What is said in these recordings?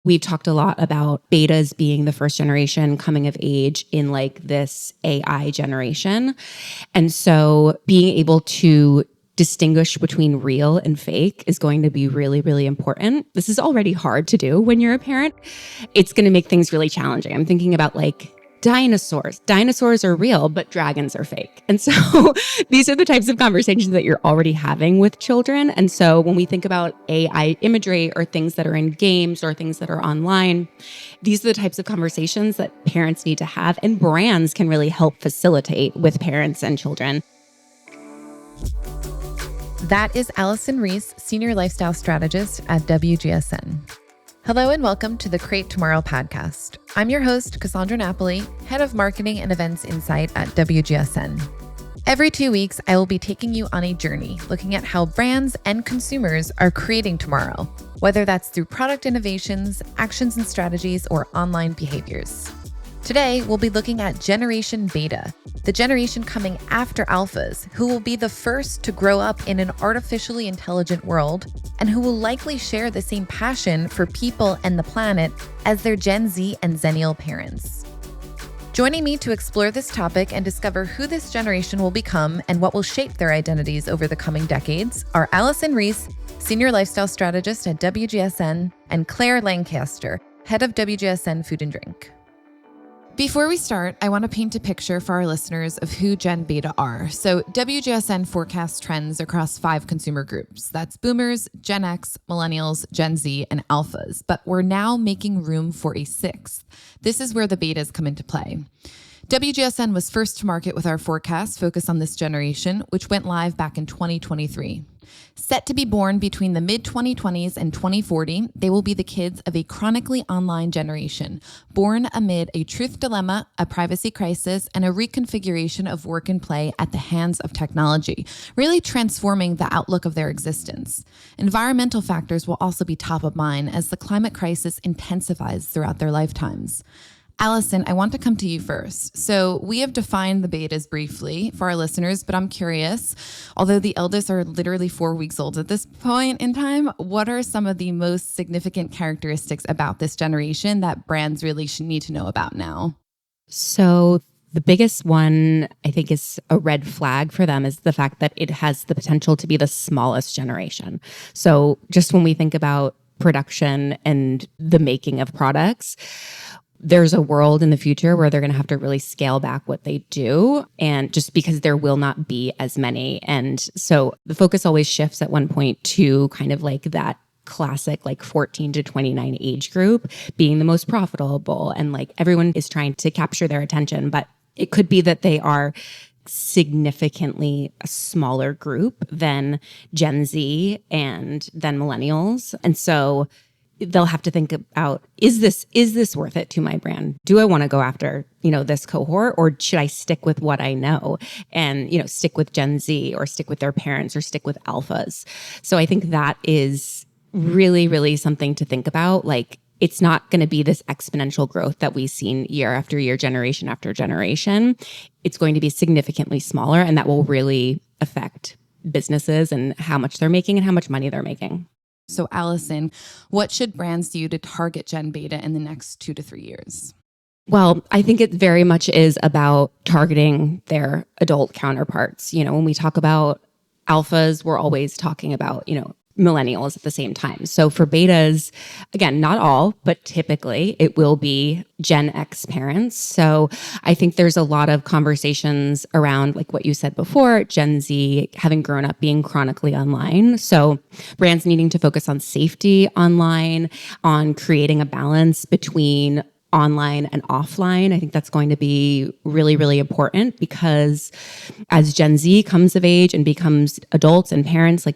we've talked a lot about betas being the first generation coming of age in like this AI generation. And so being able to distinguish between real and fake is going to be really, really important. This is already hard to do when you're a parent. It's going to make things really challenging. I'm thinking about like dinosaurs. Dinosaurs are real, but dragons are fake. And so these are the types of conversations that you're already having with children. And so when we think about AI imagery or things that are in games or things that are online, these are the types of conversations that parents need to have, and brands can really help facilitate with parents and children. That is Allyson Rees, Senior Lifestyle Strategist at WGSN. Hello and welcome to the Create Tomorrow podcast. I'm your host, Cassandra Napoli, Head of Marketing and Events Insight at WGSN. Every 2 weeks, I will be taking you on a journey looking at how brands and consumers are creating tomorrow, whether that's through product innovations, actions and strategies, or online behaviors. Today, we'll be looking at Generation Beta, the generation coming after alphas, who will be the first to grow up in an artificially intelligent world and who will likely share the same passion for people and the planet as their Gen Z and Zellennial parents. Joining me to explore this topic and discover who this generation will become and what will shape their identities over the coming decades are Allyson Rees, Senior Lifestyle Strategist at WGSN, and Claire Lancaster, Head of WGSN Food and Drink. Before we start, I want to paint a picture for our listeners of who Gen Beta are. So WGSN forecasts trends across 5 consumer groups. That's boomers, Gen X, millennials, Gen Z, and alphas. But we're now making room for a 6th. This is where the betas come into play. WGSN was first to market with our forecast focused on this generation, which went live back in 2023. Set to be born between the mid-2020s and 2040, they will be the kids of a chronically online generation, born amid a truth dilemma, a privacy crisis, and a reconfiguration of work and play at the hands of technology, really transforming the outlook of their existence. Environmental factors will also be top of mind as the climate crisis intensifies throughout their lifetimes. Allyson, I want to come to you first. So we have defined the betas briefly for our listeners, but I'm curious, although the eldest are literally 4 weeks old at this point in time, what are some of the most significant characteristics about this generation that brands really should need to know about now? So the biggest one, I think, is a red flag for them is the fact that it has the potential to be the smallest generation. So just when we think about production and the making of products, there's a world in the future where they're going to have to really scale back what they do, and just because there will not be as many. And so the focus always shifts at one point to kind of like that classic like 14 to 29 age group being the most profitable, and like everyone is trying to capture their attention, but it could be that they are significantly a smaller group than Gen Z and than millennials. And so they'll have to think about, is this worth it to my brand? Do I want to go after, this cohort, or should I stick with what I know and, stick with Gen Z or stick with their parents or stick with alphas? So I think that is really, really something to think about. Like, it's not going to be this exponential growth that we've seen year after year, generation after generation. It's going to be significantly smaller, and that will really affect businesses and how much they're making and how much money they're making. So Allyson, what should brands do to target Gen Beta in the next 2 to 3 years? Well, I think it very much is about targeting their adult counterparts. When we talk about alphas, we're always talking about, millennials at the same time. So for betas, again, not all, but typically it will be Gen X parents. So I think there's a lot of conversations around like what you said before, Gen Z having grown up being chronically online. So brands needing to focus on safety online, on creating a balance between online and offline. I think that's going to be really, really important, because as Gen Z comes of age and becomes adults and parents, like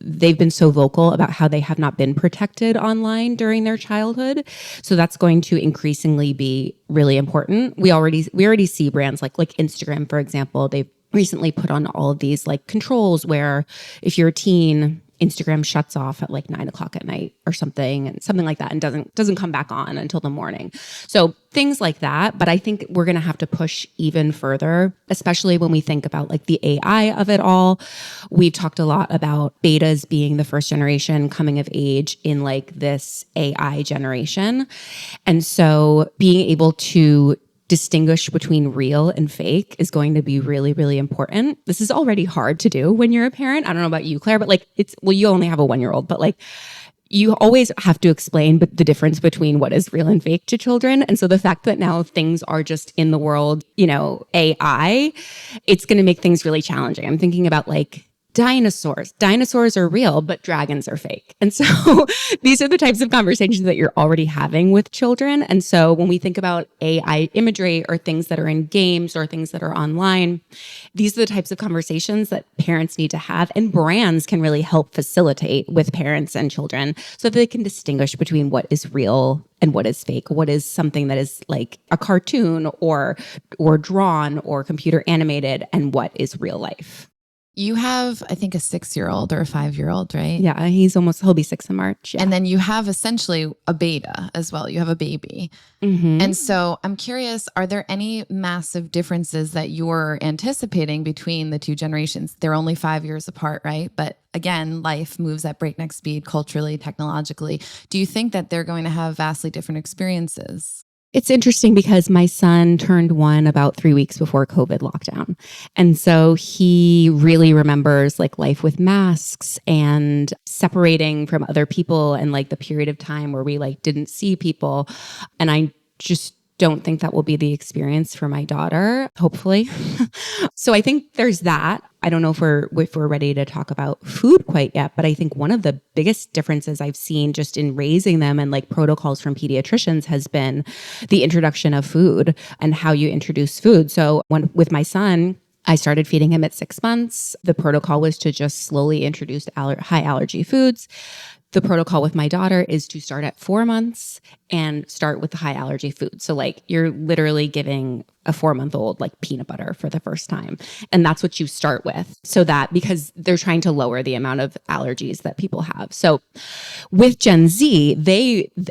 they've been so vocal about how they have not been protected online during their childhood. So that's going to increasingly be really important. We already see brands like Instagram, for example. They've recently put on all of these like controls where if you're a teen Instagram shuts off at like 9 o'clock at night or something like that, and doesn't come back on until the morning. So things like that. But I think we're going to have to push even further, especially when we think about like the AI of it all. We've talked a lot about betas being the first generation coming of age in like this AI generation. And so being able to distinguish between real and fake is going to be really, really important. This is already hard to do when you're a parent. I don't know about you, Claire, but like you only have a 1-year-old, but like you always have to explain the difference between what is real and fake to children. And so the fact that now things are just in the world, AI, it's going to make things really challenging. I'm thinking about like dinosaurs. Dinosaurs are real, but dragons are fake. And so these are the types of conversations that you're already having with children. And so when we think about AI imagery or things that are in games or things that are online, these are the types of conversations that parents need to have, and brands can really help facilitate with parents and children so that they can distinguish between what is real and what is fake, what is something that is like a cartoon or drawn or computer animated, and what is real life. You have, I think, a 6-year-old or a 5-year-old, right? Yeah, he'll be 6 in March. Yeah. And then you have essentially a beta as well. You have a baby. Mm-hmm. And so I'm curious, are there any massive differences that you're anticipating between the two generations? They're only 5 years apart, right? But again, life moves at breakneck speed culturally, technologically. Do you think that they're going to have vastly different experiences? It's interesting because my son turned 1 about 3 weeks before COVID lockdown. And so he really remembers like life with masks and separating from other people and like the period of time where we like didn't see people. And I just don't think that will be the experience for my daughter, hopefully. So I think there's that. I don't know if we're ready to talk about food quite yet, but I think one of the biggest differences I've seen just in raising them and like protocols from pediatricians has been the introduction of food and how you introduce food. So with my son, I started feeding him at 6 months. The protocol was to just slowly introduce high allergy foods. The protocol with my daughter is to start at 4 months and start with the high allergy food. So like you're literally giving a 4-month-old like peanut butter for the first time. And that's what you start with. So that because they're trying to lower the amount of allergies that people have. So with Gen Z,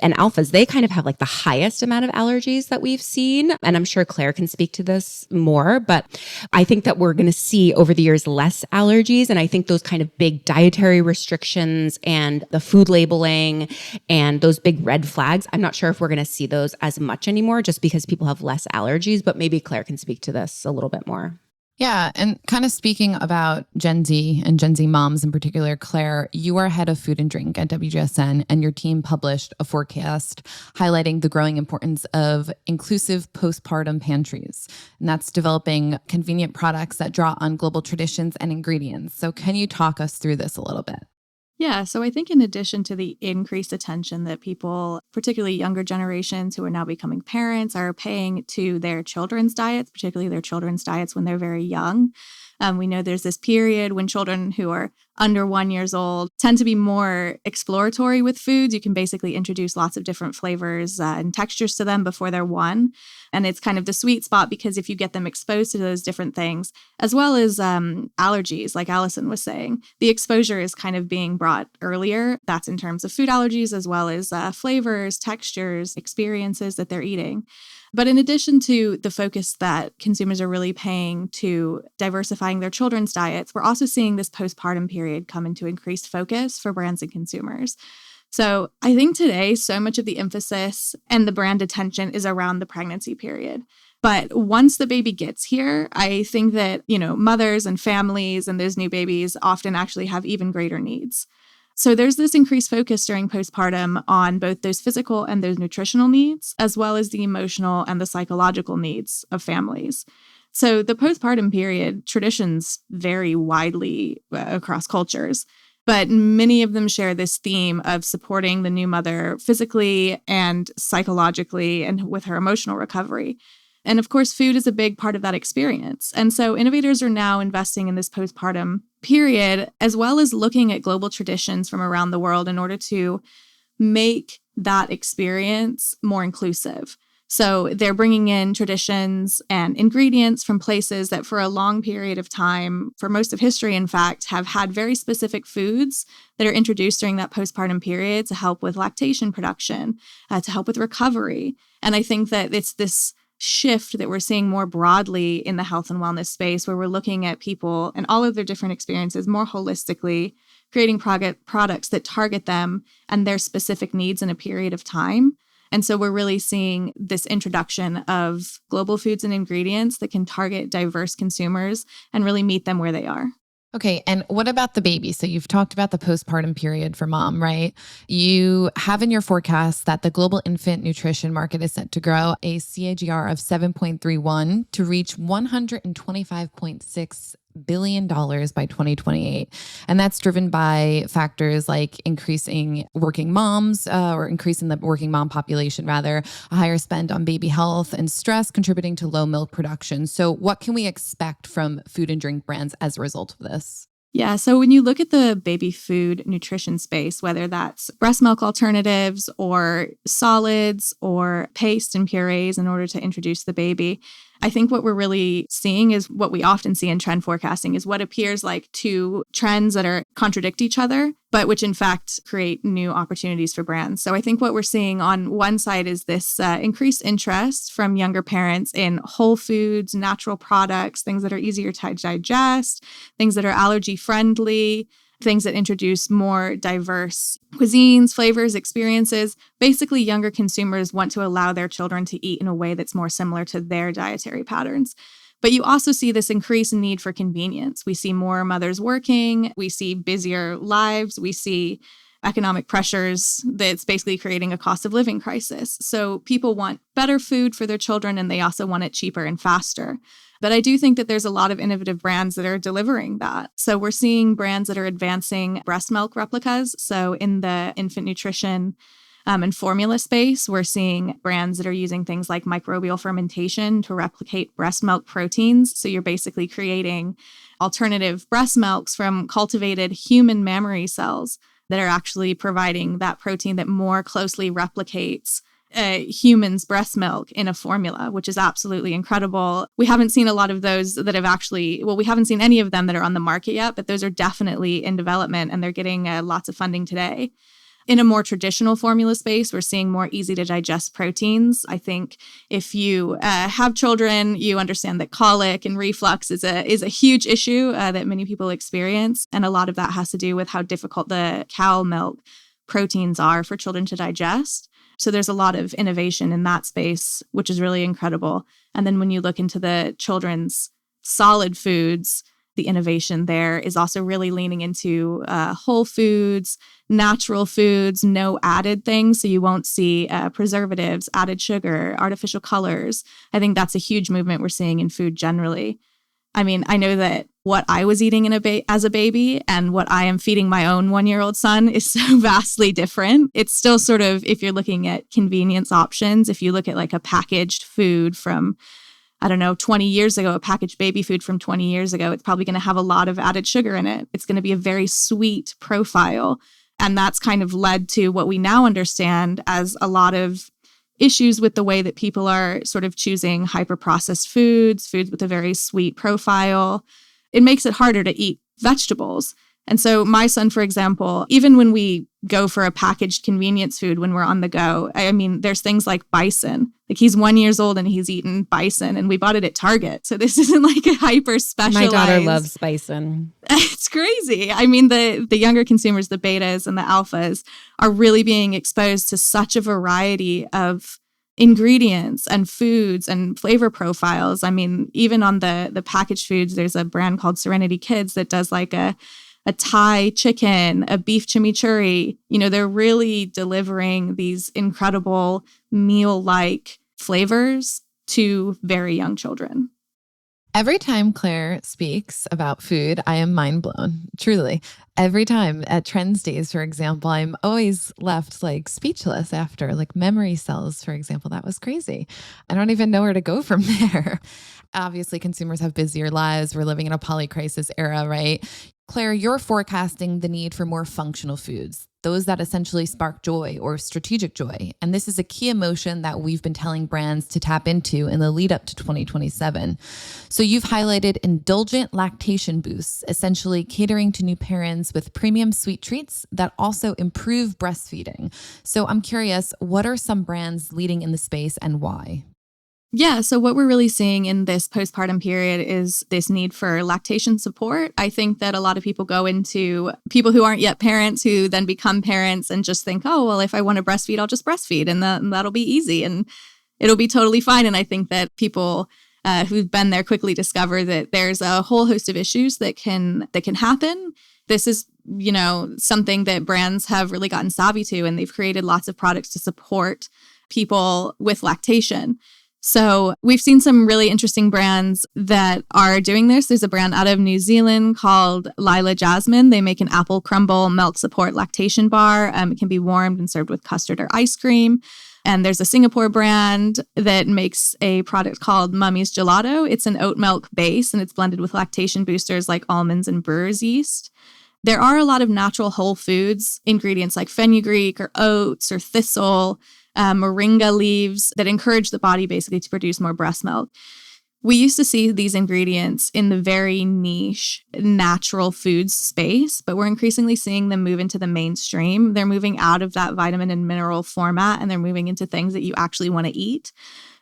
and alphas, they kind of have like the highest amount of allergies that we've seen. And I'm sure Claire can speak to this more, but I think that we're going to see over the years less allergies. And I think those kind of big dietary restrictions and the food labeling and those big red flags, I'm not sure if we're going to see those as much anymore just because people have less allergies, but maybe Claire can speak to this a little bit more. Yeah. And kind of speaking about Gen Z and Gen Z moms in particular, Claire, you are head of food and drink at WGSN, and your team published a forecast highlighting the growing importance of inclusive postpartum pantries. And that's developing convenient products that draw on global traditions and ingredients. So can you talk us through this a little bit? Yeah, so I think in addition to the increased attention that people, particularly younger generations who are now becoming parents, are paying to their children's diets, particularly their children's diets when they're very young. We know there's this period when children who are under 1 year old tend to be more exploratory with foods. You can basically introduce lots of different flavors and textures to them before they're 1. And it's kind of the sweet spot because if you get them exposed to those different things, as well as allergies, like Allyson was saying, the exposure is kind of being brought earlier. That's in terms of food allergies, as well as flavors, textures, experiences that they're eating. But in addition to the focus that consumers are really paying to diversifying their children's diets, we're also seeing this postpartum period come into increased focus for brands and consumers. So I think today, so much of the emphasis and the brand attention is around the pregnancy period. But once the baby gets here, I think that, mothers and families and those new babies often actually have even greater needs. So there's this increased focus during postpartum on both those physical and those nutritional needs, as well as the emotional and the psychological needs of families. So the postpartum period, traditions vary widely across cultures, but many of them share this theme of supporting the new mother physically and psychologically and with her emotional recovery. And of course, food is a big part of that experience. And so innovators are now investing in this postpartum period, as well as looking at global traditions from around the world in order to make that experience more inclusive. So they're bringing in traditions and ingredients from places that for a long period of time, for most of history, in fact, have had very specific foods that are introduced during that postpartum period to help with lactation production, to help with recovery. And I think that it's this shift that we're seeing more broadly in the health and wellness space, where we're looking at people and all of their different experiences more holistically, creating products that target them and their specific needs in a period of time. And so we're really seeing this introduction of global foods and ingredients that can target diverse consumers and really meet them where they are. Okay. And what about the baby? So you've talked about the postpartum period for mom, right? You have in your forecast that the global infant nutrition market is set to grow a CAGR of 7.31 to reach $125.6 billion by 2028. And that's driven by factors like increasing working moms or increasing the working mom population, rather, a higher spend on baby health and stress contributing to low milk production. So what can we expect from food and drink brands as a result of this? Yeah, so when you look at the baby food nutrition space, whether that's breast milk alternatives or solids or paste and purees in order to introduce the baby, I think what we're really seeing is what we often see in trend forecasting is what appears like two trends that are contradict each other, but which in fact create new opportunities for brands. So I think what we're seeing on one side is this increased interest from younger parents in whole foods, natural products, things that are easier to digest, things that are allergy friendly, things that introduce more diverse cuisines, flavors, experiences. Basically, younger consumers want to allow their children to eat in a way that's more similar to their dietary patterns. But you also see this increased need for convenience. We see more mothers working. We see busier lives. We see economic pressures that's basically creating a cost of living crisis. So people want better food for their children, and they also want it cheaper and faster. But I do think that there's a lot of innovative brands that are delivering that. So we're seeing brands that are advancing breast milk replicas. So in the infant nutrition and formula space, we're seeing brands that are using things like microbial fermentation to replicate breast milk proteins. So you're basically creating alternative breast milks from cultivated human mammary cells that are actually providing that protein that more closely replicates human's breast milk in a formula, which is absolutely incredible. We haven't seen a lot of those that have actually, we haven't seen any of them that are on the market yet, but those are definitely in development and they're getting lots of funding today. In a more traditional formula space, we're seeing more easy to digest proteins. I think if you have children, you understand that colic and reflux is a huge issue that many people experience. And a lot of that has to do with how difficult the cow milk proteins are for children to digest. So there's a lot of innovation in that space, which is really incredible. And then when you look into the children's solid foods, the innovation there is also really leaning into whole foods, natural foods, no added things. So you won't see preservatives, added sugar, artificial colors. I think that's a huge movement we're seeing in food generally. I mean, I know that what I was eating as a baby and what I am feeding my own 1-year-old son is so vastly different. It's still sort of, if you're looking at convenience options, if you look at like a packaged food from, 20 years ago, a packaged baby food from 20 years ago, it's probably going to have a lot of added sugar in it. It's going to be a very sweet profile. And that's kind of led to what we now understand as a lot of issues with the way that people are sort of choosing hyper-processed foods with a very sweet profile. It makes it harder to eat vegetables. And so my son, for example, even when we go for a packaged convenience food when we're on the go, I mean, there's things like bison. Like he's 1 year old and he's eaten bison and we bought it at Target. So this isn't like a hyper specialized. My daughter loves bison. It's crazy. I mean, the younger consumers, the betas and the alphas, are really being exposed to such a variety of ingredients and foods and flavor profiles. I mean, even on the packaged foods, there's a brand called Serenity Kids that does like a Thai chicken, a beef chimichurri. They're really delivering these incredible meal-like flavors to very young children. Every time Claire speaks about food, I am mind blown, truly. Every time at Trends Days, for example, I'm always left like speechless after, like memory cells, for example. That was crazy. I don't even know where to go from there. Obviously, consumers have busier lives. We're living in a polycrisis era, right? Claire, you're forecasting the need for more functional foods. those that essentially spark joy or strategic joy. And this is a key emotion that we've been telling brands to tap into in the lead up to 2027. So you've highlighted indulgent lactation boosts, essentially catering to new parents with premium sweet treats that also improve breastfeeding. So I'm curious, what are some brands leading in the space and why? Yeah, so what we're really seeing in this postpartum period is this need for lactation support. I think that a lot of people go into people who aren't yet parents who then become parents and just think, oh, well, if I want to breastfeed, I'll just breastfeed and that'll be easy and it'll be totally fine. And I think that people who've been there quickly discover that there's a whole host of issues that can happen. This is, something that brands have really gotten savvy to, and they've created lots of products to support people with lactation. So we've seen some really interesting brands that are doing this. There's a brand out of New Zealand called Lila Jasmine. They make an apple crumble milk support lactation bar. It can be warmed and served with custard or ice cream. And there's a Singapore brand that makes a product called Mummy's Gelato. It's an oat milk base, and it's blended with lactation boosters like almonds and brewer's yeast. There are a lot of natural whole foods ingredients like fenugreek or oats or thistle, moringa leaves that encourage the body basically to produce more breast milk. We used to see these ingredients in the very niche natural foods space, but we're increasingly seeing them move into the mainstream. They're moving out of that vitamin and mineral format, and they're moving into things that you actually want to eat.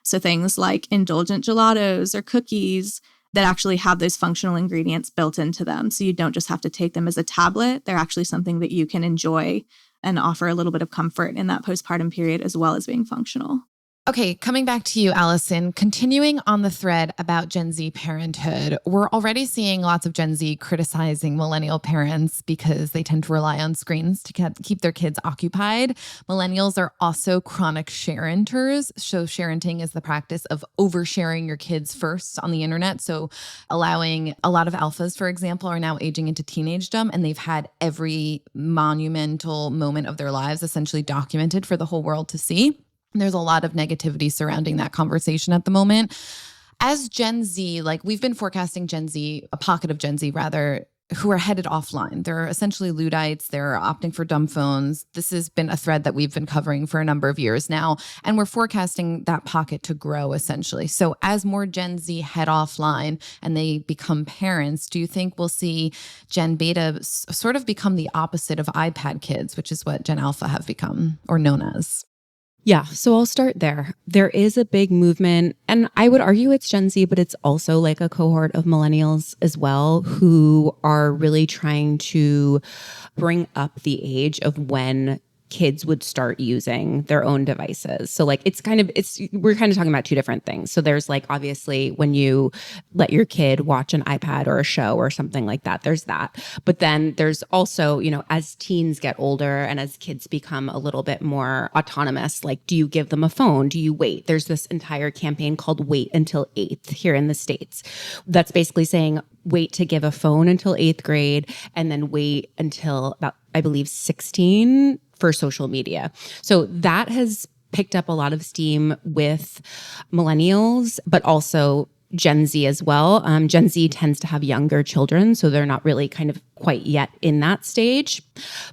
So things like indulgent gelatos or cookies that actually have those functional ingredients built into them. So you don't just have to take them as a tablet. They're actually something that you can enjoy and offer a little bit of comfort in that postpartum period as well as being functional. Okay, coming back to you, Allyson, continuing on the thread about Gen Z parenthood, we're already seeing lots of Gen Z criticizing millennial parents because they tend to rely on screens to keep their kids occupied. Millennials are also chronic sharenters. So sharenting is the practice of oversharing your kids first on the internet. So allowing a lot of alphas, for example, are now aging into teenagedom, and they've had every monumental moment of their lives essentially documented for the whole world to see. There's a lot of negativity surrounding that conversation at the moment. As Gen Z, we've been forecasting Gen Z, a pocket of Gen Z rather, who are headed offline. They're essentially Luddites. They're opting for dumb phones. This has been a thread that we've been covering for a number of years now, and we're forecasting that pocket to grow essentially. So as more Gen Z head offline and they become parents, do you think we'll see Gen Beta sort of become the opposite of iPad kids, which is what Gen Alpha have become or known as? Yeah, so I'll start there. There is a big movement, and I would argue it's Gen Z, but it's also like a cohort of millennials as well who are really trying to bring up the age of when kids would start using their own devices. So we're kind of talking about two different things. So there's obviously when you let your kid watch an iPad or a show or something like that, there's that. But then there's also, as teens get older and as kids become a little bit more autonomous, do you give them a phone? Do you wait? There's this entire campaign called Wait Until 8th here in the States. That's basically saying wait to give a phone until 8th grade and then wait until about, I believe, 16 for social media. So that has picked up a lot of steam with millennials, but also Gen Z as well. Gen Z tends to have younger children, so they're not really kind of quite yet in that stage,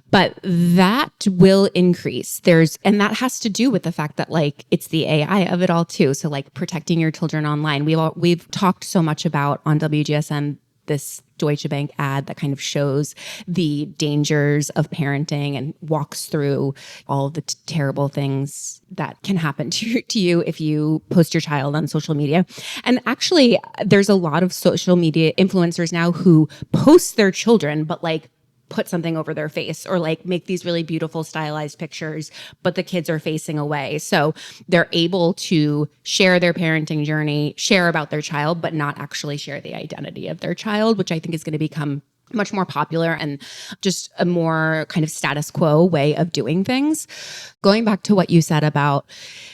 but that will increase. And that has to do with the fact that it's the AI of it all too. So protecting your children online. We've talked so much about on WGSN this Deutsche Bank ad that kind of shows the dangers of parenting and walks through all the terrible things that can happen to you if you post your child on social media. And actually, there's a lot of social media influencers now who post their children, but put something over their face or make these really beautiful stylized pictures, but the kids are facing away. So they're able to share their parenting journey, share about their child, but not actually share the identity of their child, which I think is going to become much more popular and just a more kind of status quo way of doing things. Going back to what you said about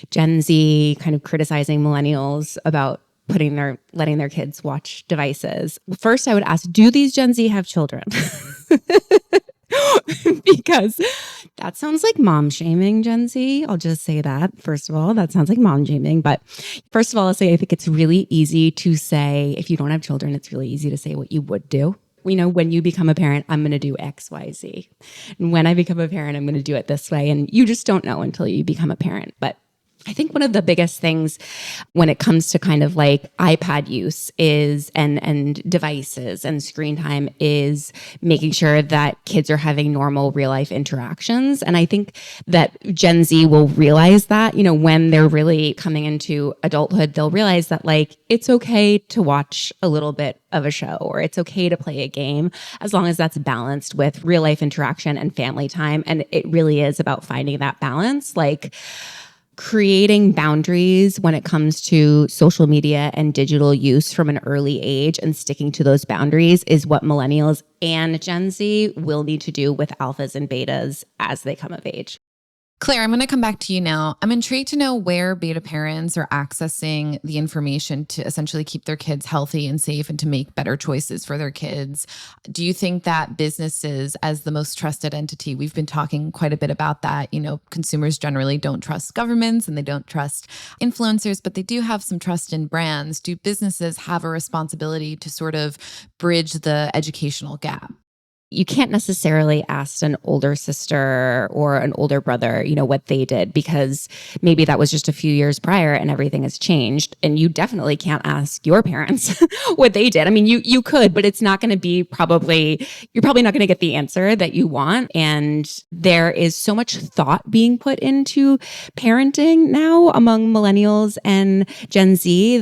Gen Z kind of criticizing millennials about letting their kids watch devices. First, I would ask, do these Gen Z have children? Because that sounds like mom shaming, Gen Z. I'll just say that. First of all, that sounds like mom shaming. But first of all, I'll say I think it's really easy to say, if you don't have children, it's really easy to say what you would do. when you become a parent, I'm going to do X, Y, Z. And when I become a parent, I'm going to do it this way. And you just don't know until you become a parent. But I think one of the biggest things when it comes to kind of like iPad use is and devices and screen time is making sure that kids are having normal real life interactions. And I think that Gen Z will realize that, when they're really coming into adulthood, they'll realize that like it's okay to watch a little bit of a show or it's okay to play a game as long as that's balanced with real life interaction and family time. And it really is about finding that balance. Like, creating boundaries when it comes to social media and digital use from an early age and sticking to those boundaries is what millennials and Gen Z will need to do with alphas and betas as they come of age. Claire, I'm going to come back to you now. I'm intrigued to know where beta parents are accessing the information to essentially keep their kids healthy and safe and to make better choices for their kids. Do you think that businesses, as the most trusted entity, we've been talking quite a bit about that, consumers generally don't trust governments and they don't trust influencers, but they do have some trust in brands. Do businesses have a responsibility to sort of bridge the educational gap? You can't necessarily ask an older sister or an older brother, what they did, because maybe that was just a few years prior and everything has changed. And you definitely can't ask your parents what they did. I mean, you could, but it's not going to be you're probably not going to get the answer that you want. And there is so much thought being put into parenting now among millennials and Gen Z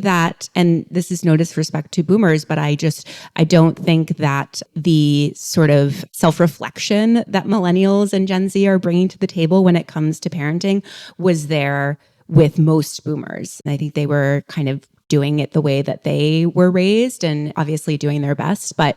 and this is no disrespect to boomers, but I don't think that the sort of self-reflection that millennials and Gen Z are bringing to the table when it comes to parenting was there with most boomers. And I think they were kind of doing it the way that they were raised and obviously doing their best. But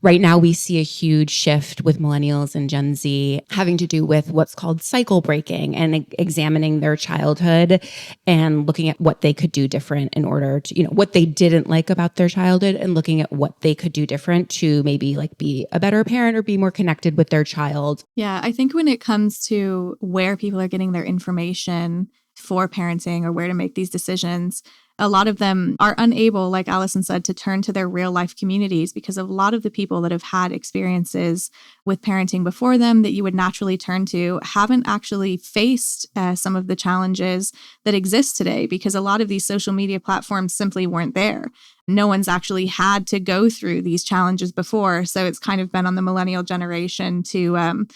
right now we see a huge shift with millennials and Gen Z having to do with what's called cycle breaking and examining their childhood and looking at what they could do different in order to, what they didn't like about their childhood and looking at what they could do different to maybe like be a better parent or be more connected with their child. Yeah, I think when it comes to where people are getting their information for parenting or where to make these decisions, a lot of them are unable, like Allyson said, to turn to their real life communities because a lot of the people that have had experiences with parenting before them that you would naturally turn to haven't actually faced some of the challenges that exist today because a lot of these social media platforms simply weren't there. No one's actually had to go through these challenges before. So it's kind of been on the millennial generation to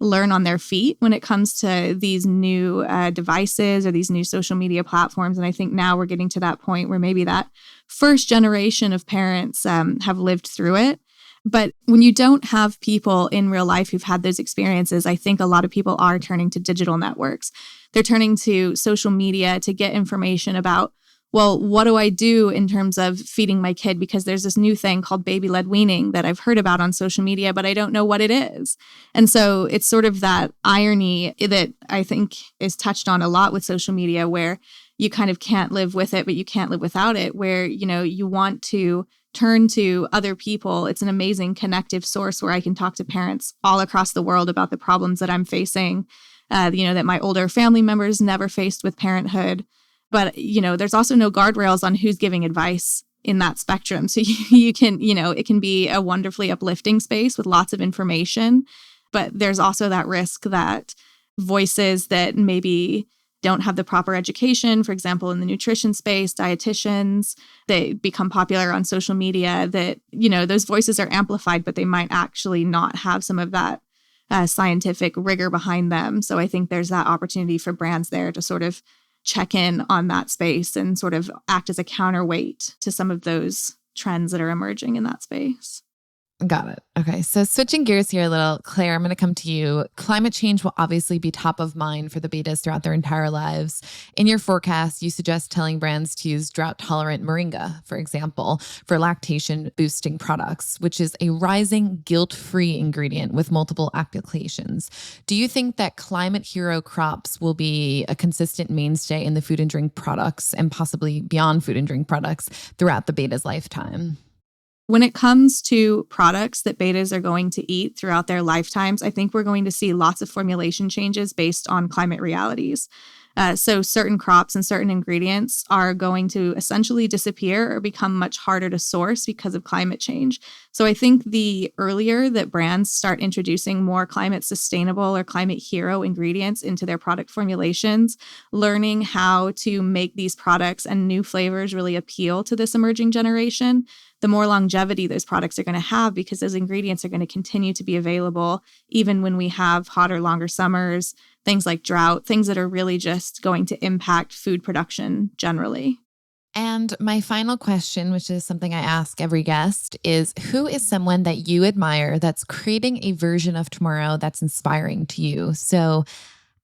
learn on their feet when it comes to these new devices or these new social media platforms. And I think now we're getting to that point where maybe that first generation of parents have lived through it. But when you don't have people in real life who've had those experiences, I think a lot of people are turning to digital networks. They're turning to social media to get information about, well, what do I do in terms of feeding my kid? Because there's this new thing called baby-led weaning that I've heard about on social media, but I don't know what it is. And so it's sort of that irony that I think is touched on a lot with social media where you kind of can't live with it, but you can't live without it, where, you want to turn to other people. It's an amazing connective source where I can talk to parents all across the world about the problems that I'm facing, that my older family members never faced with parenthood. But, there's also no guardrails on who's giving advice in that spectrum. So you can, it can be a wonderfully uplifting space with lots of information. But there's also that risk that voices that maybe don't have the proper education, for example, in the nutrition space, dietitians, they become popular on social media that, those voices are amplified, but they might actually not have some of that scientific rigor behind them. So I think there's that opportunity for brands there to sort of check in on that space and sort of act as a counterweight to some of those trends that are emerging in that space. Got it. Okay. So switching gears here a little, Claire, I'm going to come to you. Climate change will obviously be top of mind for the betas throughout their entire lives. In your forecast, you suggest telling brands to use drought-tolerant moringa, for example, for lactation-boosting products, which is a rising guilt-free ingredient with multiple applications. Do you think that climate hero crops will be a consistent mainstay in the food and drink products and possibly beyond food and drink products throughout the beta's lifetime? When it comes to products that betas are going to eat throughout their lifetimes, I think we're going to see lots of formulation changes based on climate realities. So certain crops and certain ingredients are going to essentially disappear or become much harder to source because of climate change. So I think the earlier that brands start introducing more climate sustainable or climate hero ingredients into their product formulations, learning how to make these products and new flavors really appeal to this emerging generation, the more longevity those products are going to have, because those ingredients are going to continue to be available even when we have hotter, longer summers, things like drought, things that are really just going to impact food production generally. And my final question, which is something I ask every guest, is who is someone that you admire that's creating a version of tomorrow that's inspiring to you? So,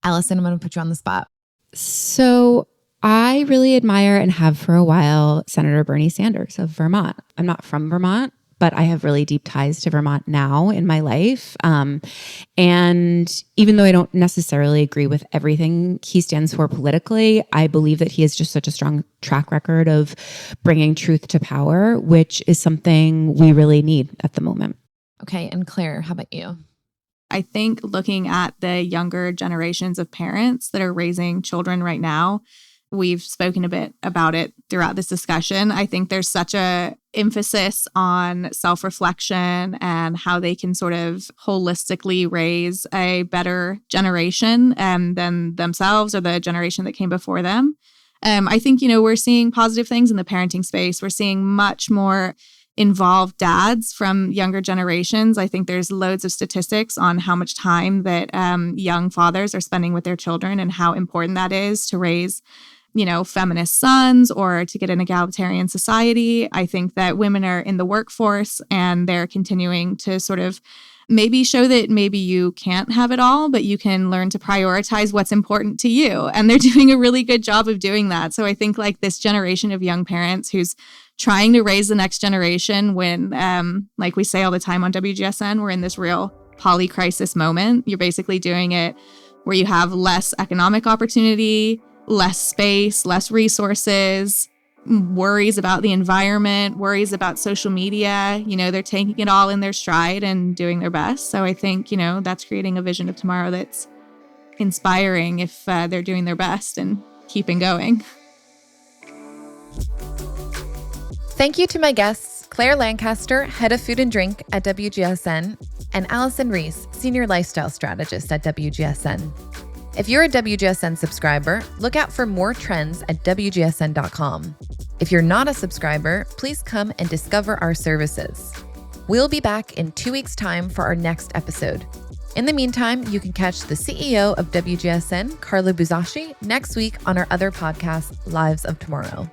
Allyson, I'm going to put you on the spot. So I really admire and have for a while Senator Bernie Sanders of Vermont. I'm not from Vermont, but I have really deep ties to Vermont now in my life. And even though I don't necessarily agree with everything he stands for politically, I believe that he has just such a strong track record of bringing truth to power, which is something we really need at the moment. Okay. And Claire, how about you? I think looking at the younger generations of parents that are raising children right now, we've spoken a bit about it throughout this discussion. I think there's such a emphasis on self-reflection and how they can sort of holistically raise a better generation than themselves or the generation that came before them. I think, we're seeing positive things in the parenting space. We're seeing much more involved dads from younger generations. I think there's loads of statistics on how much time that young fathers are spending with their children and how important that is to raise feminist sons or to get an egalitarian society. I think that women are in the workforce and they're continuing to sort of maybe show that maybe you can't have it all, but you can learn to prioritize what's important to you. And they're doing a really good job of doing that. So I think like this generation of young parents who's trying to raise the next generation when, like we say all the time on WGSN, we're in this real poly-crisis moment. You're basically doing it where you have less economic opportunity, less space, less resources, worries about the environment, worries about social media. They're taking it all in their stride and doing their best. So I think, that's creating a vision of tomorrow that's inspiring if they're doing their best and keeping going. Thank you to my guests, Claire Lancaster, Head of Food and Drink at WGSN, and Allyson Rees, Senior Lifestyle Strategist at WGSN. If you're a WGSN subscriber, look out for more trends at WGSN.com. If you're not a subscriber, please come and discover our services. We'll be back in 2 weeks' time for our next episode. In the meantime, you can catch the CEO of WGSN, Carla Buzasci, next week on our other podcast, Lives of Tomorrow.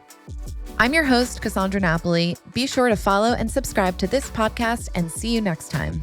I'm your host, Cassandra Napoli. Be sure to follow and subscribe to this podcast and see you next time.